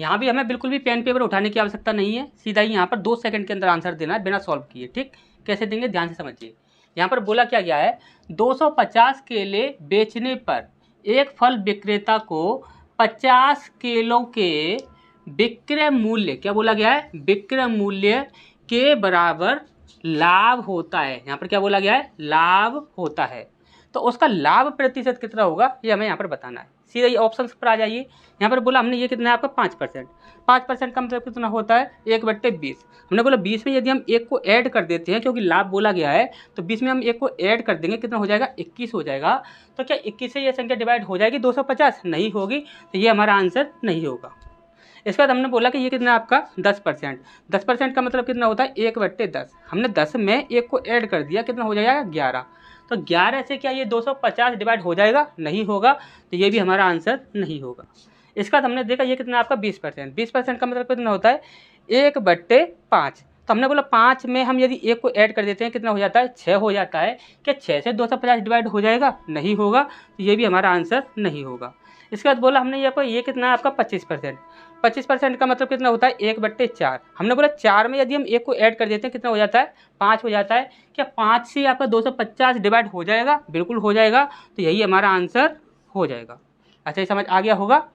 यहाँ भी हमें बिल्कुल भी पेन पेपर उठाने की आवश्यकता नहीं है, सीधा ही यहाँ पर 2 सेकंड के अंदर आंसर देना है बिना सॉल्व किए। ठीक, कैसे देंगे ध्यान से समझिए। यहाँ पर बोला क्या गया है, 250 केले बेचने पर एक फल विक्रेता को 50 केलों के विक्रय मूल्य, क्या बोला गया है, विक्रय मूल्य के बराबर लाभ होता है। यहाँ पर क्या बोला गया है, लाभ होता है। तो उसका लाभ प्रतिशत कितना होगा ये हमें यहाँ पर बताना है। सीधा ये ऑप्शन पर आ जाइए। यहाँ पर बोला हमने ये कितना है आपका 5%। 5% का मतलब कितना होता है, 1/20। हमने बोला 20 में यदि हम 1 को ऐड कर देते हैं, क्योंकि लाभ बोला गया है, तो 20 में हम 1 को ऐड कर देंगे, कितना हो जाएगा, 21 हो जाएगा। तो क्या 21 से ये संख्या डिवाइड हो जाएगी 250? नहीं होगी, तो ये हमारा आंसर नहीं होगा। इसके बाद हमने बोला कि ये कितना है आपका 10%। 10% का मतलब कितना होता है, 1/10। हमने 10 में 1 को ऐड कर दिया, कितना हो जाएगा, 11। तो 11 से क्या ये 250 डिवाइड हो जाएगा? नहीं होगा, तो ये भी हमारा आंसर नहीं होगा। इसके बाद हमने देखा ये कितना आपका 20%। 20% का मतलब कितना होता है, 1/5। तो हमने बोला 5 में हम यदि 1 को ऐड कर देते हैं, कितना हो जाता है, 6 हो जाता है। क्या 6 से 250 डिवाइड हो जाएगा? नहीं होगा, तो ये भी हमारा आंसर नहीं होगा। इसके बाद बोला हमने ये कितना है आपका 25%। 25% का मतलब कितना होता है, 1/4। हमने बोला 4 में यदि हम 1 को ऐड कर देते हैं, कितना हो जाता है, 5 हो जाता है। क्या 5 से आपका 250 डिवाइड हो जाएगा? बिल्कुल हो जाएगा, तो यही हमारा आंसर हो जाएगा। अच्छा, ये समझ आ गया होगा।